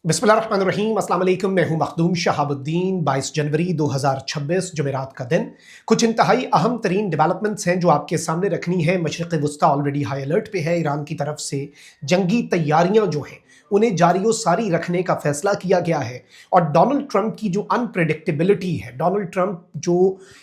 बिस्मिल्लाहिर्रहमानिर्रहीम, अस्सलाम वालेकुम। मैं हूं मखदूम शहाबुद्दीन। 22 जनवरी 2026 जुमेरात का दिन। कुछ इंतहाई अहम तरीन डेवलपमेंट्स हैं जो आपके सामने रखनी है। मशरिक़ वुस्ता ऑलरेडी हाई अलर्ट पे है। ईरान की तरफ से जंगी तैयारियां जो हैं उन्हें जारी व सारी रखने का फैसला किया गया है। और डोनाल्ड ट्रंप की जो अनप्रेडिक्टेबिलिटी है, डोनाल्ड ट्रंप जो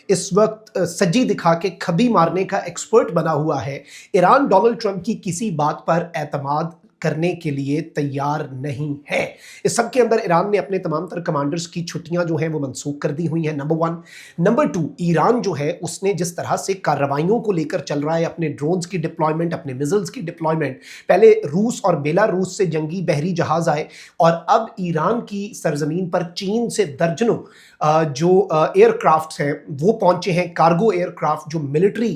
इस वक्त सज्जी दिखा के खबी मारने का एक्सपर्ट बना हुआ है, ईरान डोनाल्ड ट्रंप की किसी बात पर एतमाद करने के लिए तैयार नहीं है। इस सब के अंदर ईरान ने अपने तमाम तर कमांडर्स की छुट्टियां जो हैं वो मनसूख कर दी हुई हैं, नंबर 1। नंबर 2, ईरान जो है उसने जिस तरह से कार्रवाइयों को लेकर चल रहा है, अपने ड्रोन्स की डिप्लॉयमेंट, अपने मिसाइल्स की डिप्लॉयमेंट, पहले रूस और बेलारूस से जंगी बहरी जहाज आए और अब ईरान की सरजमीन पर चीन से दर्जनों जो एयरक्राफ्ट हैं वो पहुंचे हैं, कार्गो एयरक्राफ्ट जो मिलिट्री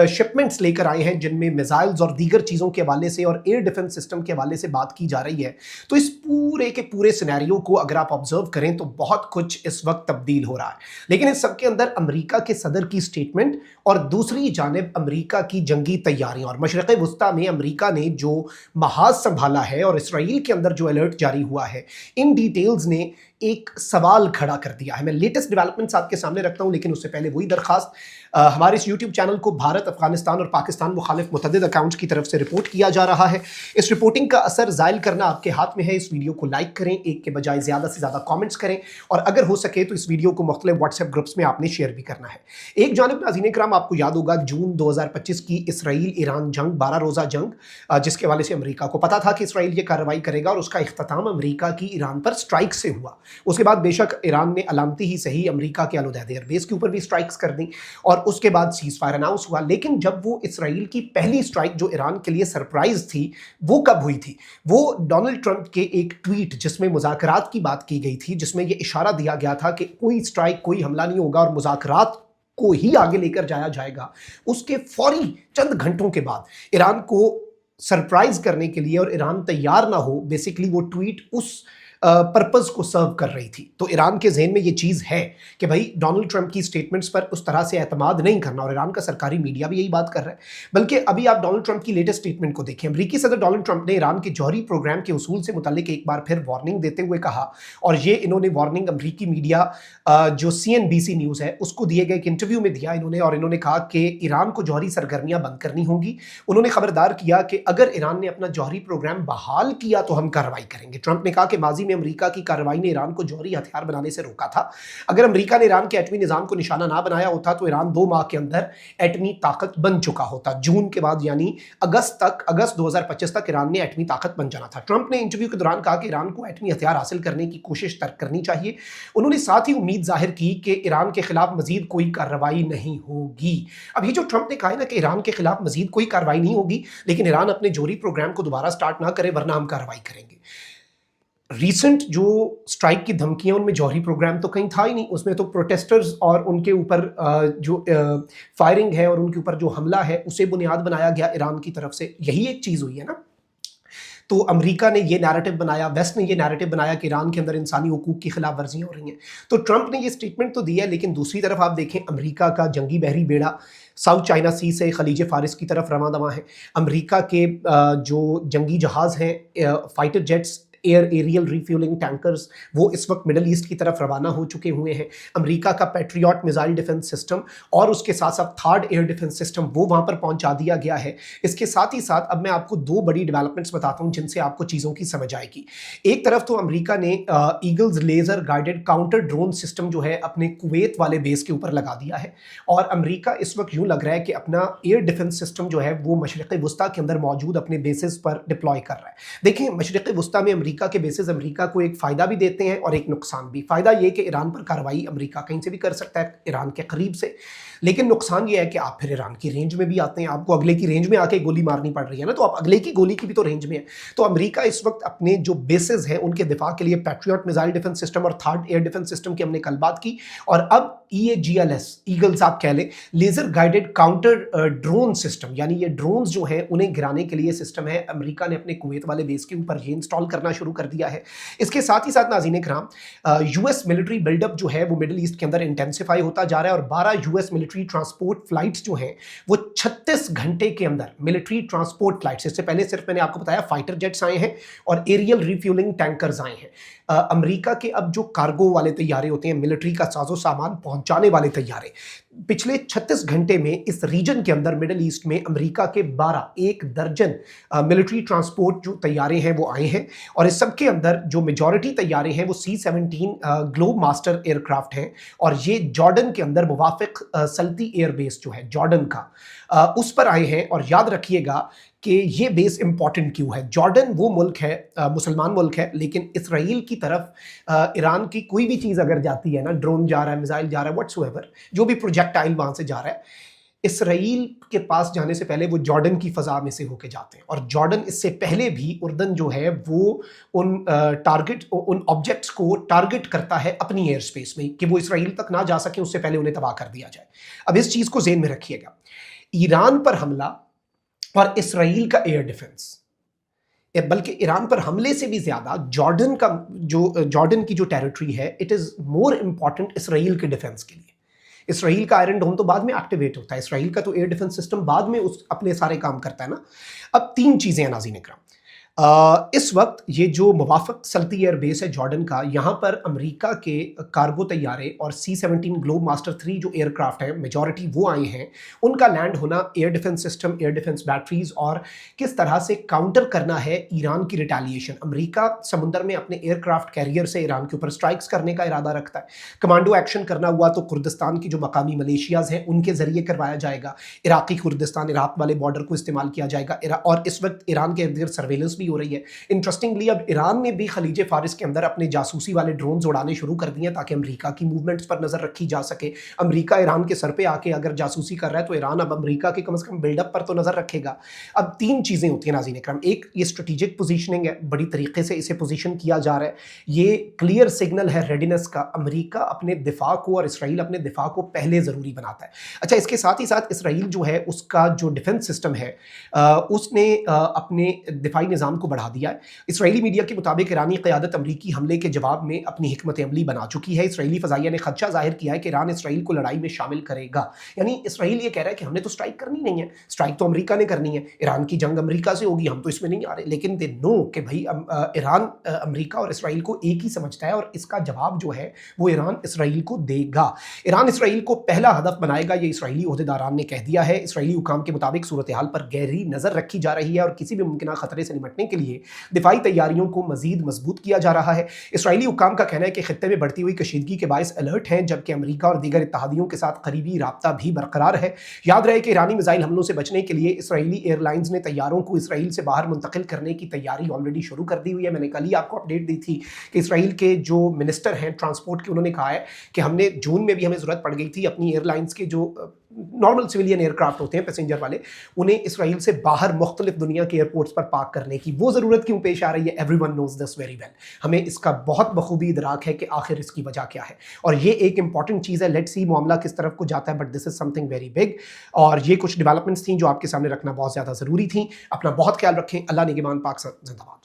शिपमेंट्स लेकर आए हैं, जिनमें मिसाइल्स और दीगर चीज़ों के हवाले से और एयर डिफेंस सिस्टम के हवाले से बात की जा रही है। तो इस पूरे के पूरे सिनेरियो को अगर आप ऑब्जर्व करें तो बहुत कुछ इस वक्त तब्दील हो रहा है। लेकिन इस सब के अंदर अमेरिका के सदर की स्टेटमेंट और दूसरी जानिब अमेरिका की जंगी तैयारियां और मशरिक़ वुस्ता में अमेरिका ने जो महाज संभाला है और इसराइल के अंदर जो अलर्ट जारी हुआ है, इन डिटेल्स ने एक सवाल खड़ा कर दिया है। मैं लेटेस्ट डेवलपमेंट्स आपके सामने रखता हूं, लेकिन उससे पहले वही दरखास्त, हमारे इस यूट्यूब चैनल को भारत, अफगानिस्तान और पाकिस्तान मुखालिफ मुतअद्दिद अकाउंट्स की तरफ से रिपोर्ट किया जा रहा है। इस रिपोर्टिंग का असर जायल करना आपके हाथ में है। इस वीडियो को लाइक करें, एक के बजाय ज़्यादा से ज़्यादा कॉमेंट्स करें और अगर हो सके तो इस वीडियो को मुख्तलिफ व्हाट्सएप ग्रुप्स में आपने शेयर भी करना है। एक जानिब नाज़रीन कराम, आपको याद होगा जून 2025 की इसराइल ईरान जंग, 12 रोज़ा जंग, जिसके हवाले से अमेरिका को पता था कि इसराइल ये कार्रवाई करेगा और उसका इख्तिताम अमेरिका की ईरान पर स्ट्राइक से हुआ। उसके बाद बेशक ईरान ने अलामती ही सही अमेरिका के अल-उदैद एयरबेस के ऊपर भी स्ट्राइक्स कर दी और उसके बाद सीज फायर अनाउंस हुआ। लेकिन जब वो इसराइल की पहली स्ट्राइक जो ईरान के लिए सरप्राइज थी, वो कब हुई थी? वो डोनाल्ड ट्रंप के एक ट्वीट जिसमें मुज़ाकरात की बात की गई थी, जिसमें ये इशारा दिया गया था कि कोई स्ट्राइक, कोई हमला नहीं होगा और मुज़ाकरात को ही आगे लेकर जाया जाएगा। उसके फौरी चंद घंटों के बाद ईरान को सरप्राइज करने के लिए और ईरान तैयार ना हो, बेसिकली वो ट्वीट उस पर्पस को सर्व कर रही थी। तो ईरान के जहन में ये चीज़ है कि भाई डोनाल्ड ट्रंप की स्टेटमेंट्स पर उस तरह से एतमाद नहीं करना, और ईरान का सरकारी मीडिया भी यही बात कर रहा है। बल्कि अभी आप डोनाल्ड ट्रंप की लेटेस्ट स्टेटमेंट को देखें। अमेरिकी सदर डोनाल्ड ट्रंप ने ईरान के जौहरी प्रोग्राम के उसूल से मुतालिक एक बार फिर वार्निंग देते हुए कहा, और ये इन्होंने वार्निंग अमरीकी मीडिया जो CNBC न्यूज़ है उसको दिए गए एक इंटरव्यू में दिया इन्होंने, और इन्होंने कहा कि ईरान को जौहरी सरगर्मियां बंद करनी होंगी। उन्होंने खबरदार किया कि अगर ईरान ने अपना जौहरी प्रोग्राम बहाल किया तो हम कार्रवाई करेंगे। ट्रंप ने कहा कि माजी में अमेरिका की कार्रवाई ने ईरान को जौहरी हथियार बनाने से रोका था। अगर अमेरिका ने ईरान के एटमी निजाम को निशाना ना बनाया होता तो ईरान 2 माह के अंदर एटमी ताकत बन चुका होता। जून के बाद यानी अगस्त 2025 तक ईरान ने एटमी ताकत बन जाना था। ट्रंप ने इंटरव्यू के दौरान कहा कि ईरान को एटमी हथियार हासिल करने की कोशिश तर्क करनी चाहिए। उन्होंने साथ ही उम्मीद जाहिर की कि ईरान के खिलाफ मजीद कोई कार्रवाई नहीं होगी। अब ये जो ट्रंप ने कहा है ना कि ईरान के खिलाफ मजीद कोई कार्रवाई नहीं होगी, लेकिन ईरान अपने जौहरी प्रोग्राम को दोबारा स्टार्ट ना करे वरना हम कार्रवाई करेंगे। रीसेंट जो स्ट्राइक की धमकियां, उनमें जौहरी प्रोग्राम तो कहीं था ही नहीं। उसमें तो प्रोटेस्टर्स और उनके ऊपर जो फायरिंग है और उनके ऊपर जो हमला है उसे बुनियाद बनाया गया ईरान की तरफ से। यही एक चीज़ हुई है ना। तो अमेरिका ने ये नैरेटिव बनाया, वेस्ट ने ये नैरेटिव बनाया कि ईरान के अंदर इंसानी हुकूक की खिलाफ वर्जियाँ हो रही हैं। तो ट्रंप ने ये स्टेटमेंट तो दिया है, लेकिन दूसरी तरफ आप देखें अमेरिका का जंगी बहरी बेड़ा साउथ चाइना सी से खलीज फारिस की तरफ रवां दवा है। अमेरिका के जो जंगी जहाज़ हैं, fighter jets, air aerial refuelling tankers, वो इस वक्त मिडल ईस्ट की तरफ रवाना हो चुके हुए हैं। अमेरिका का पैट्रियट मिसाइल डिफेंस सिस्टम और उसके साथ साथ थर्ड एयर डिफेंस सिस्टम वो वहाँ पर पहुँचा दिया गया है। इसके साथ ही साथ अब मैं आपको 2 बड़ी डेवलपमेंट्स बताता हूँ जिनसे आपको चीज़ों की समझ आएगी। एक तरफ तो अमेरिका ने eagles laser guided counter drone system जो है अपने कुवैत वाले बेस के ऊपर लगा दिया है, और अमेरिका इस वक्त यूँ लग रहा है कि अपना एयर डिफेंस सिस्टम जो है वो मशरिक़ वुस्ता के अंदर मौजूद अपने बेसिस पर डिप्लॉय कर रहा है। देखिए, मशरिक़ वुस्ता में अमेरिका के बेसिस अमेरिका को एक फ़ायदा भी देते हैं और एक नुकसान भी। फ़ायदा ये कि ईरान पर कार्रवाई अमेरिका कहीं से भी कर सकता है, ईरान के करीब से, लेकिन नुकसान ये है कि आप फिर ईरान की रेंज में भी आते हैं। आपको अगले की रेंज में आके गोली मारनी पड़ रही है ना, तो आप अगले की गोली की भी तो रेंज में है। तो अमेरिका इस वक्त अपने जो बेसिस हैं उनके दिफा के लिए पैट्रियट मिसाइल डिफेंस सिस्टम और थर्ड एयर डिफेंस सिस्टम की हमने कल बात की, और अब EAGLS, ईगल्स आप कह लें, laser guided counter drone system, यानी ये ड्रोन्स जो हैं उन्हें गिराने के लिए सिस्टम है, अमेरिका ने अपने कुवैत वाले बेस के ऊपर ये इंस्टॉल करना शुरू कर दिया है। इसके साथ ही साथ नाज़रीन इकराम, यूएस मिलिट्री बिल्डअप जो है वो मिडिल ईस्ट के अंदर इंटेंसिफाई होता जा रहा है और 12 यूएस मिलिट्री ट्रांसपोर्ट फ्लाइट्स जो हैं वो 36 घंटे के अंदर मिलिट्री ट्रांसपोर्ट फ्लाइट्स, इससे पहले सिर्फ मैंने आपको बताया फाइटर जेट्स आए हैं और एरियल रिफ्यूलिंग टैंकर्स आए हैं। अमेरिका के अब जो कार्गो वाले तैयारे होते हैं, मिलिट्री का साजो सामान पहुंचाने वाले तैयारे, पिछले 36 घंटे में इस रीजन के अंदर मिडिल ईस्ट में अमेरिका के 12, एक दर्जन मिलिट्री ट्रांसपोर्ट जो तैयारे हैं वो आए हैं और इस सब के अंदर जो मेजॉरिटी तैयारे हैं वो C-17 ग्लोब मास्टर एयरक्राफ्ट हैं और ये जॉर्डन के अंदर मुवाफिक सल्ती एयरबेस जो है जॉर्डन का, उस पर आए हैं। और याद रखिएगा कि ये बेस इंपॉर्टेंट क्यों है। जॉर्डन वो मुल्क है, मुसलमान मुल्क है, लेकिन इसराइल की तरफ ईरान की कोई भी चीज़ अगर जाती है ना, ड्रोन जा रहा है, मिसाइल जा रहा है, व्हाट्सएवर, जो भी प्रोजेक्टाइल वहाँ से जा रहा है, इसराइल के पास जाने से पहले वो जॉर्डन की फ़ज़ा में से होके जाते हैं। और जॉर्डन इससे पहले भी उर्दन जो है वो उन ऑब्जेक्ट्स को टारगेट करता है अपनी एयर स्पेस में कि वो इसराइल तक ना जा सके, उससे पहले उन्हें तबाह कर दिया जाए। अब इस चीज़ को ज़हन में रखिएगा, ईरान पर हमला और इसराइल का एयर डिफेंस, बल्कि ईरान पर हमले से भी ज्यादा जॉर्डन की जो टेरिटरी है, it is more important Israel के डिफेंस के लिए। इसराइल का आयरन डोम तो बाद में एक्टिवेट होता है, इसराइल का तो एयर डिफेंस सिस्टम बाद में उस अपने सारे काम करता है ना। अब 3 चीजें हैं नाज़रीन इकराम। इस वक्त ये जो मुवाफिक सल्ती एयर बेस है जॉर्डन का, यहाँ पर अमेरिका के कार्गो तैयारे और C-17 ग्लोब मास्टर 3 जो एयरक्राफ्ट है, मेजॉरिटी वो आए हैं। उनका लैंड होना, air defence system, air defence batteries और किस तरह से काउंटर करना है ईरान की रिटेलिएशन। अमेरिका समुंदर में अपने एयरक्राफ्ट कैरियर से ईरान के ऊपर स्ट्राइक्स करने का इरादा रखता है। कमांडो एक्शन करना हुआ तो कुर्दिस्तान की जो मकामी मलेशियाज हैं उनके जरिए करवाया जाएगा, इराकी कुर्दिस्तान, इराक वाले बॉर्डर को इस्तेमाल किया जाएगा। और इस वक्त ईरान के इर्द गिर्द सर्वेलेंस हो रही है। इंटरेस्टिंगली अब ईरान ने भी खलीजे फारिस के अंदर अपने जासूसी वाले ड्रोन्स उड़ाने शुरू कर दिए हैं ताकि अमेरिका की मूवमेंट्स पर नजर रखी जा सके। अमेरिका ईरान के सर पे आके अगर जासूसी कर रहा है तो ईरान अब अमेरिका के कम से कम बिल्डअप पर तो नजर रखेगा। अब 3 चीजें होती हैं नाज़रीन इकराम। एक, ये स्ट्रेटेजिक पोजीशनिंग है, बड़ी तरीके से इसे पोजीशन किया जा रहा है। ये क्लियर सिग्नल है रेडीनेस का। अमेरिका अपने दिफा को और इसराइल अपने दिफा को पहले जरूरी बनाता है। अच्छा, इसके साथ ही साथ इसराइल जो है उसका जो डिफेंस सिस्टम है उसने अपने दिफाई निज़ाम को बढ़ा दिया है। इसराइली मीडिया के मुताबिक ईरानी क़यादत अमरीकी हमले के जवाब में अपनी हिकमत अमली बना चुकी है। इसराइली फ़ज़ाइया ने खदशा जाहिर किया है कि ईरान इसराइल को लड़ाई में शामिल करेगा। यानी इसराइल ये कह रहा है कि हमने तो स्ट्राइक करनी नहीं है, स्ट्राइक तो अमरीका ने करनी है, ईरान की जंग अमरीका से होगी, हम तो इसमें नहीं आ रहे। लेकिन दे नो कि भाई ईरान अमरीका और इसराइल को एक ही समझता है और इसका जवाब जो है वो ईरान इसराइल को देगा। ईरान इसराइल को पहला हदफ बनाएगा, ये इसराइली ओहदेदारान ने कह दिया है। इसराइली हुकाम के मुताबिक सूरत हाल पर गहरी नज़र रखी जा रही है और किसी भी मुमकिन खतरे से निपटने के लिए दिफाई तैयारियों को मजीद मजबूत किया जा रहा है। इसराइली हुकाम का कहना है कि खित्ते में बढ़ती हुई कशीदगी के बायस अलर्ट हैं, जबकि अमेरिका और दीगर इत्तेहादियों के साथ करीबी राब्ता भी बरकरार है। याद रहे कि ईरानी मिसाइल हमलों से बचने के लिए इसराइली एयरलाइंस ने तैयारों को इसराइल से बाहर मुंतकिल करने की तैयारी ऑलरेडी शुरू कर दी हुई है। मैंने कल ही आपको अपडेट दी थी कि इसराइल के जो मिनिस्टर हैं ट्रांसपोर्ट के, उन्होंने कहा है कि हमने जून में भी हमें ज़रूरत पड़ गई थी अपनी एयरलाइंस के जो नॉर्मल सिविलियन एयरक्राफ्ट होते हैं पैसेंजर वाले, उन्हें इसराइल से बाहर मुख्तलिफ दुनिया के एयरपोर्ट्स पर पार्क करने की। वो ज़रूरत क्यों पेश आ रही है, everyone knows this very well. हमें इसका बहुत बखूबी इदराक है कि आखिर इसकी वजह क्या है और ये एक इंपॉर्टेंट चीज़ है। लेट्स सी मामला किस तरफ को जाता है, but this is something very big. और ये कुछ डेवलपमेंट्स थी जो आपके सामने रखना बहुत ज़्यादा ज़रूरी थी। अपना बहुत ख्याल रखें। अल्लाह निगहबान, पाक जिंदाबाद।